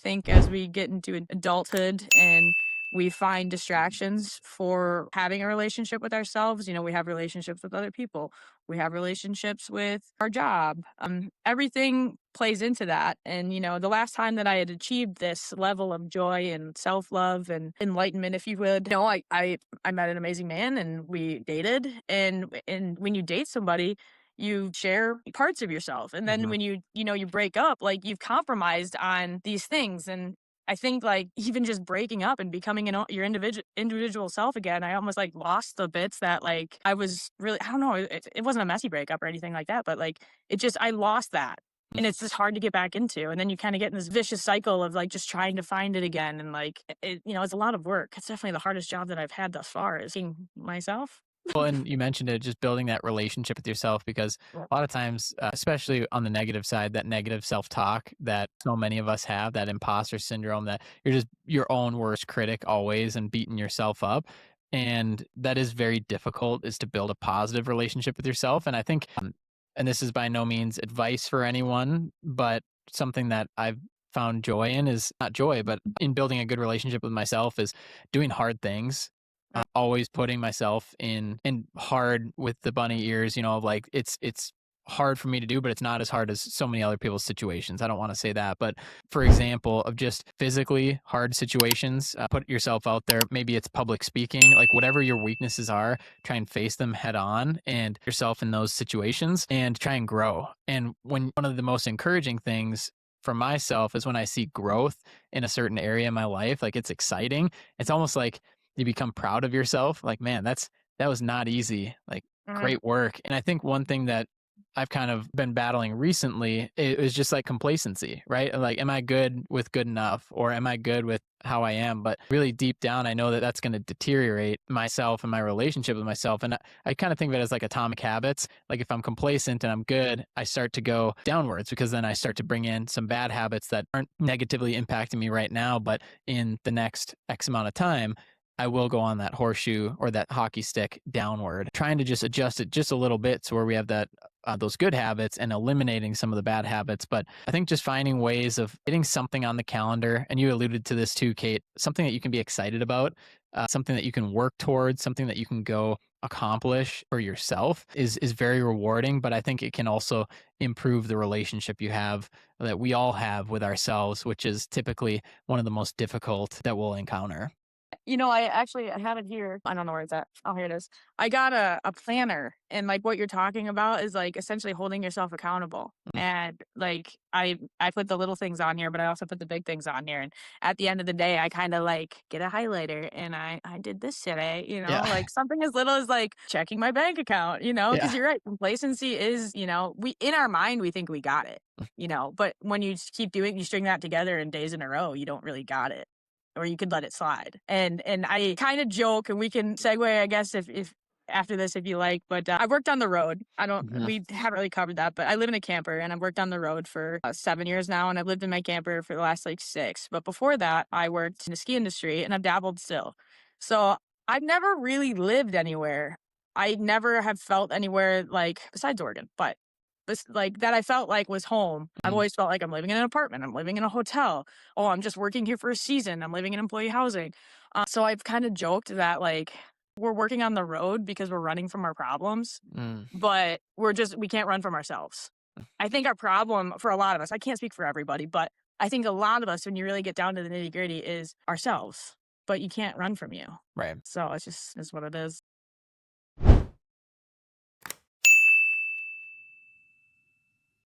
think as we get into adulthood and we find distractions for having a relationship with ourselves, we have relationships with other people, we have relationships with our job. Everything plays into that. And, the last time that I had achieved this level of joy and self love and enlightenment, if you would, I met an amazing man and we dated. And when you date somebody, you share parts of yourself. And then Mhm. when you break up, like you've compromised on these things. And I think like even just breaking up and becoming your individual self again, I almost like lost the bits that like I was really, I don't know, it wasn't a messy breakup or anything like that, but like I lost that. And it's just hard to get back into. And then you kind of get in this vicious cycle of like just trying to find it again. And like, it's a lot of work. It's definitely the hardest job that I've had thus far is being myself. Well, and you mentioned it, just building that relationship with yourself, because Yeah. a lot of times, especially on the negative side, that negative self-talk that so many of us have, that imposter syndrome, that you're just your own worst critic always and beating yourself up. And that is very difficult, is to build a positive relationship with yourself. And I think, and this is by no means advice for anyone, but something that I've found joy in is not joy, but in building a good relationship with myself is doing hard things, always putting myself in hard with the bunny ears, of like it's hard for me to do, but it's not as hard as so many other people's situations. I don't want to say that, but for example, of just physically hard situations, put yourself out there. Maybe it's public speaking, like whatever your weaknesses are, try and face them head on and yourself in those situations and try and grow. And one of the most encouraging things for myself is when I see growth in a certain area in my life, like it's exciting. It's almost like you become proud of yourself. Like, man, that was not easy. Like, Mhm. great work. And I think one thing that I've kind of been battling recently is just like complacency, right? Like, am I good with good enough, or am I good with how I am? But really deep down, I know that that's going to deteriorate myself and my relationship with myself. And I kind of think of it as like atomic habits. Like, if I'm complacent and I'm good, I start to go downwards, because then I start to bring in some bad habits that aren't negatively impacting me right now, but in the next X amount of time, I will go on that horseshoe or that hockey stick downward, trying to just adjust it just a little bit to where we have that those good habits and eliminating some of the bad habits. But I think just finding ways of getting something on the calendar, and you alluded to this too, Kate, something that you can be excited about, something that you can work towards, something that you can go accomplish for yourself is very rewarding. But I think it can also improve the relationship you have, that we all have with ourselves, which is typically one of the most difficult that we'll encounter. I have it here. I don't know where it's at. Oh, here it is. I got a planner, and like what you're talking about is like essentially holding yourself accountable. And like I put the little things on here, but I also put the big things on here. And at the end of the day, I kind of like get a highlighter and I did this today, Yeah. like something as little as like checking my bank account, because Yeah. you're right. Complacency is, we in our mind we think we got it, but when you keep doing, you string that together in days in a row, you don't really got it, or you could let it slide. And I kind of joke, and we can segue, I guess, if after this, if you like. But I worked on the road. Mhm. We haven't really covered that, but I live in a camper, and I've worked on the road for 7 years now, and I've lived in my camper for the last like 6. But before that, I worked in the ski industry, and I've dabbled still. So I've never really lived anywhere. I never have felt anywhere like besides Oregon, but like that I felt like was home. I've Mhm. always felt like I'm living in an apartment. I'm living in a hotel. Oh, I'm just working here for a season. I'm living in employee housing. So I've kind of joked that like we're working on the road because we're running from our problems, Mm. but we can't run from ourselves. I think our problem for a lot of us, I can't speak for everybody, but I think a lot of us, when you really get down to the nitty gritty, is ourselves, but you can't run from you. Right. So it's just is what it is.